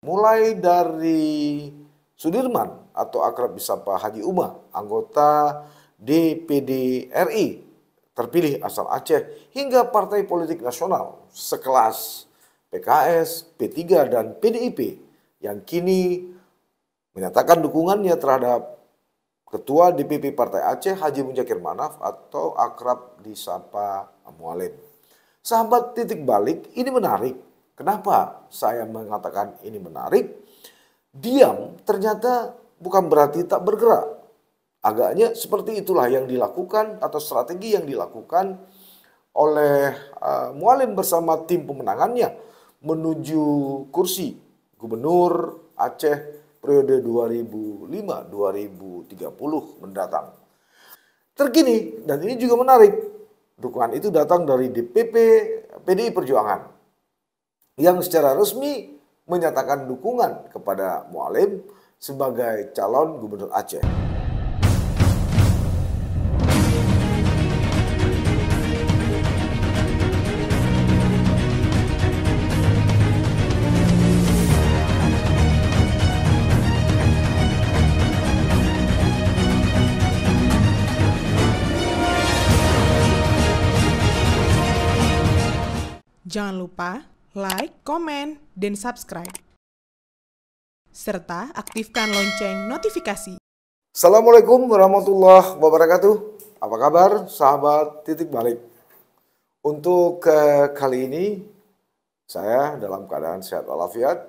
mulai dari Sudirman atau akrab disapa Haji Uma, anggota DPD RI terpilih asal Aceh, hingga partai politik nasional sekelas PKS, P3, dan PDIP yang kini menyatakan dukungannya terhadap Ketua DPP Partai Aceh Haji Muzakir Manaf atau akrab disapa Mualim. Sahabat titik balik, ini menarik. Kenapa saya mengatakan ini menarik? Diam ternyata bukan berarti tak bergerak. Agaknya seperti itulah yang dilakukan atau strategi yang dilakukan oleh Mualim bersama tim pemenangannya menuju kursi Gubernur Aceh periode 2005-2030 mendatang. Terkini, dan ini juga menarik, dukungan itu datang dari DPP PDI Perjuangan yang secara resmi menyatakan dukungan kepada Mualim sebagai calon Gubernur Aceh. Jangan lupa like, komen, dan subscribe. Serta aktifkan lonceng notifikasi. Assalamualaikum warahmatullahi wabarakatuh. Apa kabar sahabat titik balik? Untuk kali ini saya dalam keadaan sehat walafiat.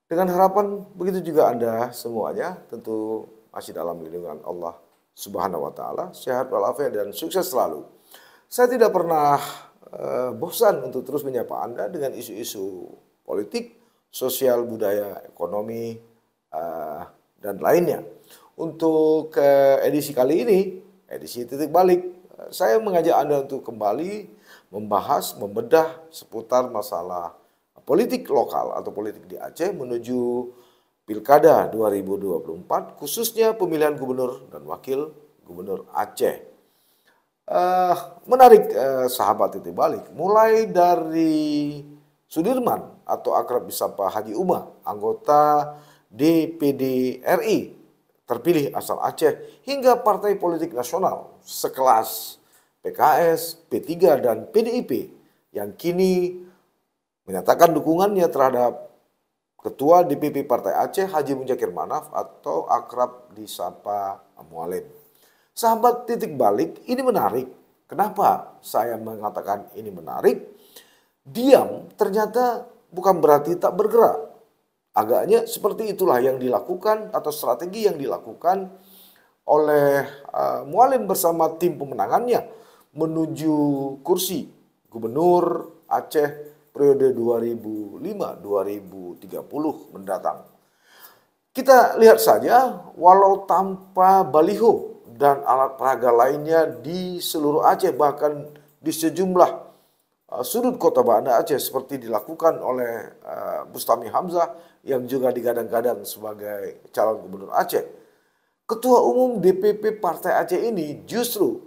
Dengan harapan begitu juga Anda semuanya tentu masih dalam lindungan Allah Subhanahu wa taala, sehat walafiat dan sukses selalu. Saya tidak pernah bosan untuk terus menyapa Anda dengan isu-isu politik, sosial, budaya, ekonomi, dan lainnya. Untuk edisi kali ini, edisi titik balik, saya mengajak Anda untuk kembali membahas, membedah seputar masalah politik lokal atau politik di Aceh menuju Pilkada 2024, khususnya pemilihan gubernur dan wakil gubernur Aceh. Menarik sahabat titik balik, mulai dari Sudirman atau akrab disapa Haji Uma, anggota DPD RI terpilih asal Aceh, hingga partai politik nasional sekelas PKS, P3, dan PDIP yang kini menyatakan dukungannya terhadap Ketua DPP Partai Aceh Haji Muzakir Manaf atau akrab disapa Mualim. Sahabat titik balik, ini menarik. Kenapa saya mengatakan ini menarik? Diam ternyata bukan berarti tak bergerak. Agaknya seperti itulah yang dilakukan atau strategi yang dilakukan oleh Mualim bersama tim pemenangannya menuju kursi Gubernur Aceh periode 2005-2030 mendatang. Kita lihat saja, walau tanpa baliho dan alat peraga lainnya di seluruh Aceh, bahkan di sejumlah sudut kota Banda Aceh seperti dilakukan oleh Bustami Hamzah yang juga digadang-gadang sebagai calon gubernur Aceh. Ketua Umum DPP Partai Aceh ini justru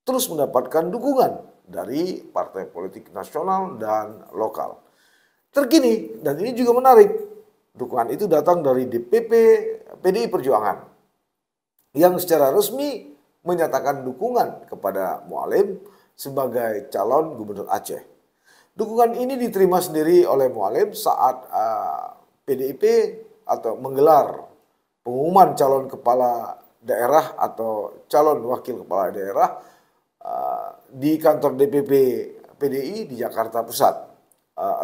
terus mendapatkan dukungan dari partai politik nasional dan lokal. Terkini, dan ini juga menarik, dukungan itu datang dari DPP PDI Perjuangan yang secara resmi menyatakan dukungan kepada Mualim sebagai calon gubernur Aceh. Dukungan ini diterima sendiri oleh Mualim saat PDIP atau menggelar pengumuman calon kepala daerah atau calon wakil kepala daerah di kantor DPP PDI di Jakarta Pusat,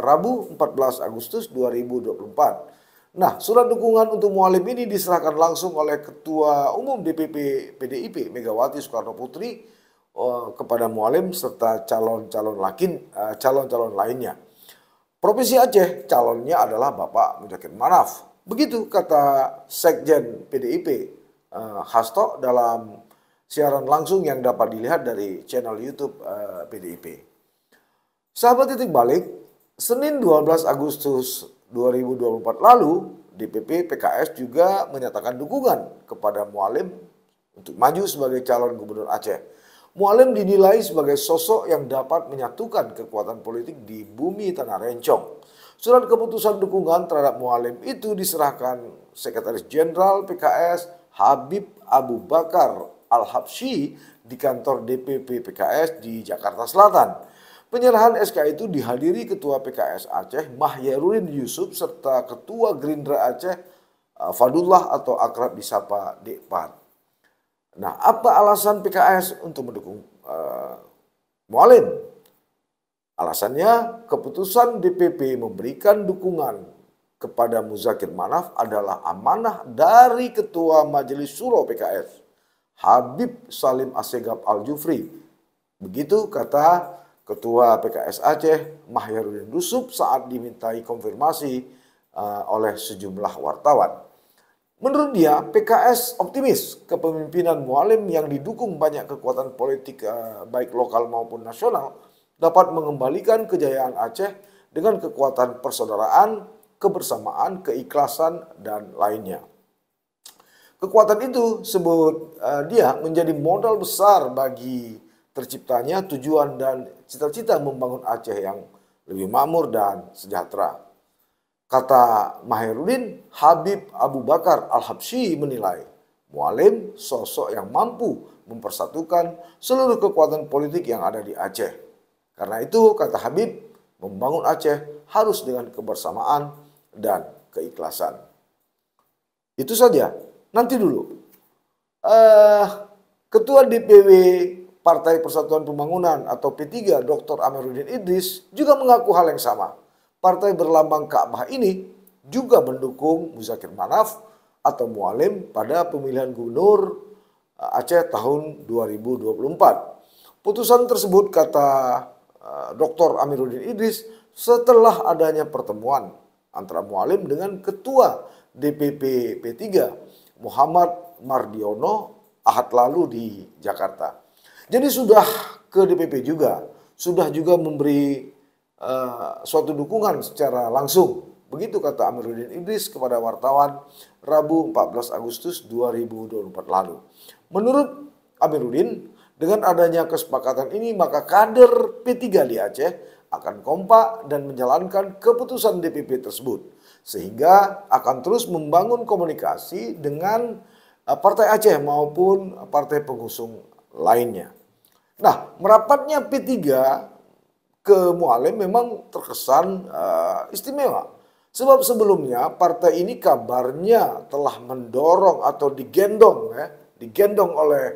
Rabu 14 Agustus 2024. Nah, surat dukungan untuk Mualim ini diserahkan langsung oleh Ketua Umum DPP PDIP Megawati Soekarno Putri kepada Mualim serta calon-calon lainnya. Provinsi Aceh calonnya adalah Bapak Muzakir Manaf. Begitu kata Sekjen PDIP Hasto dalam siaran langsung yang dapat dilihat dari channel YouTube PDIP. Sahabat titik balik, Senin 12 Agustus 2024 lalu, DPP PKS juga menyatakan dukungan kepada Mualim untuk maju sebagai calon gubernur Aceh. Mualim dinilai sebagai sosok yang dapat menyatukan kekuatan politik di bumi Tanah Rencong. Surat keputusan dukungan terhadap Mualim itu diserahkan Sekretaris Jenderal PKS Habib Abu Bakar Al-Habsyi di kantor DPP PKS di Jakarta Selatan. Penyerahan SK itu dihadiri Ketua PKS Aceh Mahyarudin Yusuf serta Ketua Gerindra Aceh Fadullah atau akrab disapa Dekpan. Nah, apa alasan PKS untuk mendukung Mualim? Alasannya, keputusan DPP memberikan dukungan kepada Muzakir Manaf adalah amanah dari Ketua Majelis Syuro PKS, Habib Salim Assegaf Al-Jufri. Begitu kata Ketua PKS Aceh, Mahyarudin Yusuf saat dimintai konfirmasi oleh sejumlah wartawan. Menurut dia, PKS optimis kepemimpinan Mualim yang didukung banyak kekuatan politik baik lokal maupun nasional dapat mengembalikan kejayaan Aceh dengan kekuatan persaudaraan, kebersamaan, keikhlasan, dan lainnya. Kekuatan itu sebut dia menjadi modal besar bagi terciptanya tujuan dan cita-cita membangun Aceh yang lebih makmur dan sejahtera. Kata Mahyarudin, Habib Abu Bakar Al-Habsyi menilai Mualim sosok yang mampu mempersatukan seluruh kekuatan politik yang ada di Aceh. Karena itu, kata Habib, membangun Aceh harus dengan kebersamaan dan keikhlasan. Itu saja. Nanti dulu. Ketua DPW Partai Persatuan Pembangunan atau P3, Dr. Amiruddin Idris juga mengaku hal yang sama. Partai berlambang Ka'bah ini juga mendukung Muzakir Manaf atau Mualim pada pemilihan gubernur Aceh tahun 2024. Putusan tersebut, kata Dr. Amiruddin Idris, setelah adanya pertemuan antara Mualim dengan Ketua DPP P3 Muhammad Mardiono Ahad lalu di Jakarta. Jadi sudah ke DPP juga, sudah juga memberi suatu dukungan secara langsung. Begitu kata Amiruddin Idris kepada wartawan Rabu 14 Agustus 2024 lalu. Menurut Amiruddin, dengan adanya kesepakatan ini maka kader P3 di Aceh akan kompak dan menjalankan keputusan DPP tersebut. Sehingga akan terus membangun komunikasi dengan Partai Aceh maupun partai pengusung lainnya. Nah, merapatnya P3 ke Mualim memang terkesan istimewa. Sebab sebelumnya partai ini kabarnya telah mendorong atau digendong oleh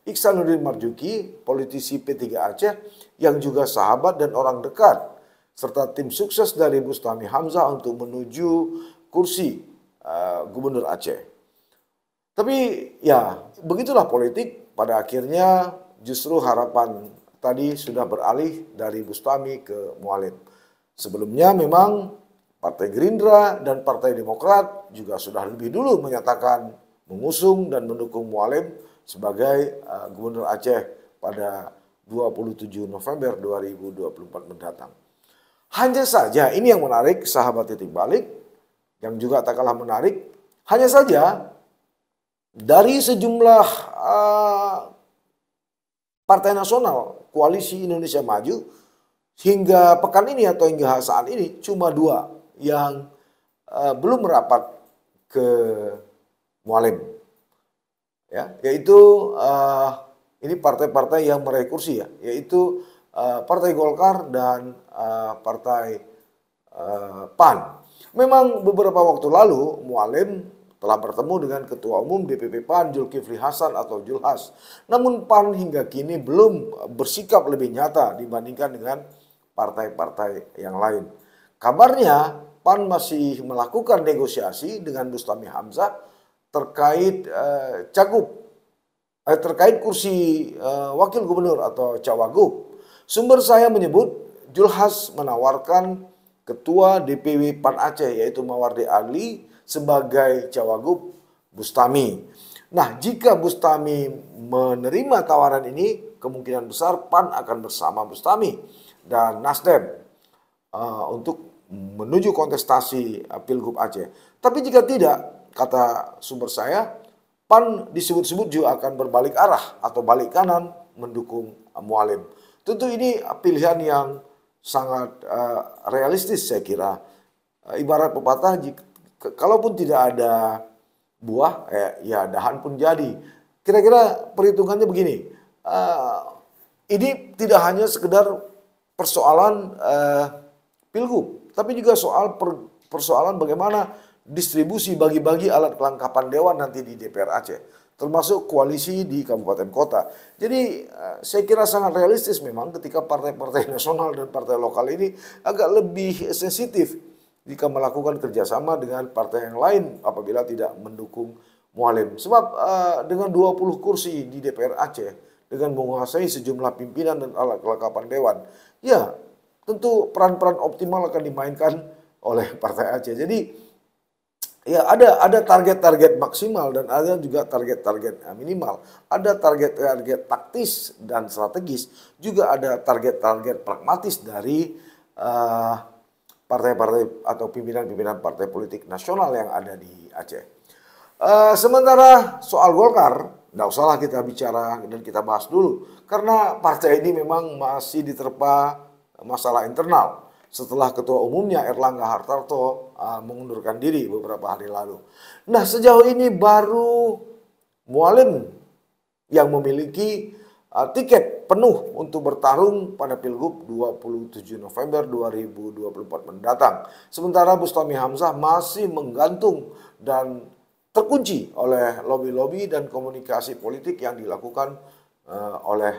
Iksanuddin Marzuki, politisi P3 Aceh yang juga sahabat dan orang dekat, serta tim sukses dari Bustami Hamzah untuk menuju kursi gubernur Aceh. Tapi ya begitulah politik, pada akhirnya justru harapan tadi sudah beralih dari Bustami ke Mualim. Sebelumnya memang Partai Gerindra dan Partai Demokrat juga sudah lebih dulu menyatakan mengusung dan mendukung Mualim sebagai gubernur Aceh pada 27 November 2024 mendatang. Hanya saja ini yang menarik, sahabat titik balik, yang juga tak kalah menarik, hanya saja dari sejumlah partai nasional Koalisi Indonesia Maju hingga pekan ini atau hingga saat ini cuma 2 yang belum merapat ke Mualim. Ya, yaitu ini partai-partai yang meraih kursi ya, yaitu Partai Golkar dan Partai PAN. Memang beberapa waktu lalu Mualim telah bertemu dengan Ketua Umum DPP PAN Zulkifli Hasan atau Julhas. Namun PAN hingga kini belum bersikap lebih nyata dibandingkan dengan partai-partai yang lain. Kabarnya PAN masih melakukan negosiasi dengan Bustami Hamzah terkait terkait kursi wakil gubernur atau cawagup. Sumber saya menyebut Julhas menawarkan Ketua DPW PAN Aceh yaitu Mawardi Adli sebagai cawagup Bustami. Nah, jika Bustami menerima tawaran ini, kemungkinan besar PAN akan bersama Bustami dan Nasdem untuk menuju kontestasi Pilgub Aceh. Tapi jika tidak, kata sumber saya, PAN disebut-sebut juga akan berbalik arah atau balik kanan mendukung Mualim. Tentu ini pilihan yang sangat realistis saya kira. Ibarat pepatah, kalaupun tidak ada buah, ya dahan pun jadi. Kira-kira perhitungannya begini, ini tidak hanya sekedar persoalan pilgub, tapi juga persoalan bagaimana distribusi bagi-bagi alat kelengkapan dewan nanti di DPR Aceh, termasuk koalisi di kabupaten kota. Jadi saya kira sangat realistis memang ketika partai-partai nasional dan partai lokal ini agak lebih sensitif jika melakukan kerjasama dengan partai yang lain apabila tidak mendukung Mualim. Sebab dengan 20 kursi di DPR Aceh, dengan menguasai sejumlah pimpinan dan alat kelengkapan dewan, ya tentu peran-peran optimal akan dimainkan oleh partai Aceh. Jadi ya ada target-target maksimal dan ada juga target-target minimal. Ada target-target taktis dan strategis, juga ada target-target pragmatis dari partai-partai atau pimpinan-pimpinan partai politik nasional yang ada di Aceh. Sementara soal Golkar, nggak usahlah kita bicara dan kita bahas dulu. Karena partai ini memang masih diterpa masalah internal. Setelah ketua umumnya Erlangga Hartarto mengundurkan diri beberapa hari lalu. Nah, sejauh ini baru Mualim yang memiliki tiket penuh untuk bertarung pada Pilgub 27 November 2024 mendatang. Sementara Bustami Hamzah masih menggantung dan terkunci oleh lobi-lobi dan komunikasi politik yang dilakukan oleh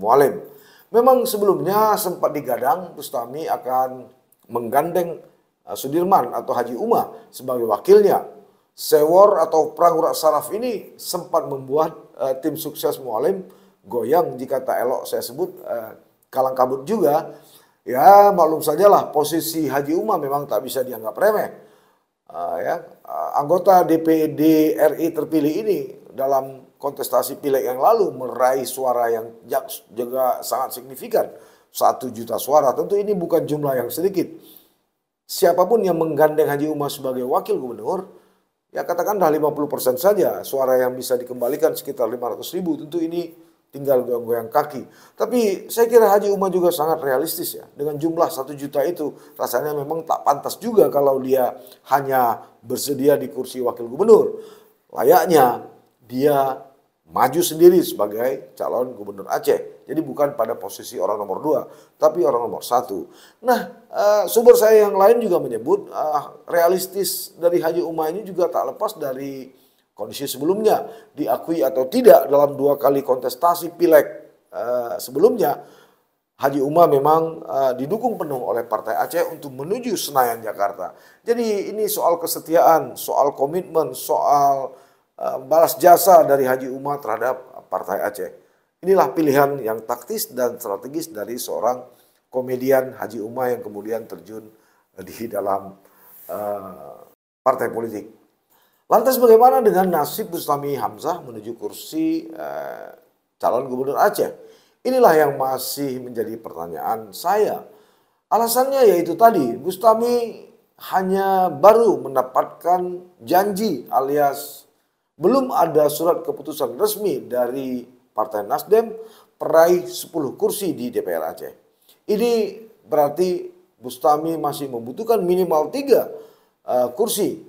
Mualim. Memang sebelumnya sempat digadang Bustami akan menggandeng Sudirman atau Haji Uma sebagai wakilnya. Sewor atau perang urat saraf ini sempat membuat tim sukses Mualim goyang, jika tak elok saya sebut kalang kabut juga. Ya maklum sajalah, posisi Haji Uma memang tak bisa dianggap remeh. Anggota DPD RI terpilih ini dalam kontestasi pileg yang lalu meraih suara yang juga sangat signifikan, 1 juta suara. Tentu ini bukan jumlah yang sedikit. Siapapun yang menggandeng Haji Uma sebagai wakil gubernur, ya katakanlah 50% saja suara yang bisa dikembalikan, sekitar 500.000. Tentu ini tinggal goyang-goyang kaki. Tapi saya kira Haji Uma juga sangat realistis ya. Dengan jumlah 1 juta itu rasanya memang tak pantas juga kalau dia hanya bersedia di kursi wakil gubernur. Layaknya dia maju sendiri sebagai calon gubernur Aceh. Jadi bukan pada posisi orang nomor 2, tapi orang nomor 1. Nah, sumber saya yang lain juga menyebut realistis dari Haji Uma ini juga tak lepas dari kondisi sebelumnya, diakui atau tidak dalam 2 kali kontestasi pileg sebelumnya, Haji Uma memang didukung penuh oleh Partai Aceh untuk menuju Senayan, Jakarta. Jadi ini soal kesetiaan, soal komitmen, soal balas jasa dari Haji Uma terhadap Partai Aceh. Inilah pilihan yang taktis dan strategis dari seorang komedian Haji Uma yang kemudian terjun di dalam partai politik. Lantas bagaimana dengan nasib Bustami Hamzah menuju kursi calon gubernur Aceh? Inilah yang masih menjadi pertanyaan saya. Alasannya yaitu tadi, Bustami hanya baru mendapatkan janji alias belum ada surat keputusan resmi dari Partai Nasdem peraih 10 kursi di DPR Aceh. Ini berarti Bustami masih membutuhkan minimal 3 kursi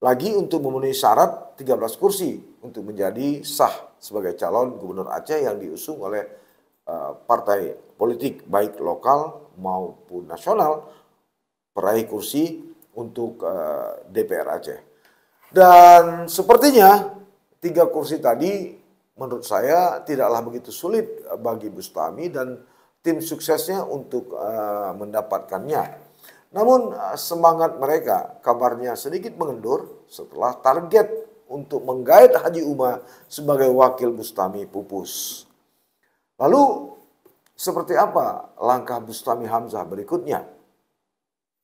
lagi untuk memenuhi syarat 13 kursi untuk menjadi sah sebagai calon gubernur Aceh yang diusung oleh partai politik baik lokal maupun nasional peraih kursi untuk DPR Aceh. Dan sepertinya 3 kursi tadi menurut saya tidaklah begitu sulit bagi Bustami dan tim suksesnya untuk mendapatkannya. Namun semangat mereka kabarnya sedikit mengendur setelah target untuk menggait Haji Uma sebagai wakil Bustami pupus. Lalu seperti apa langkah Bustami Hamzah berikutnya?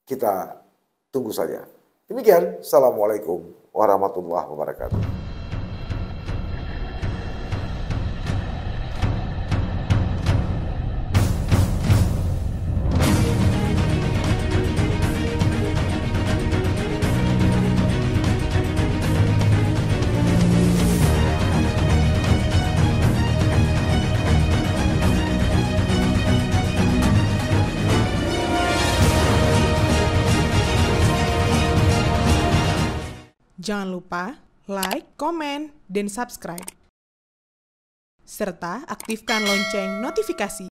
Kita tunggu saja. Demikian, Assalamualaikum warahmatullahi wabarakatuh. Jangan lupa like, komen, dan subscribe. Serta aktifkan lonceng notifikasi.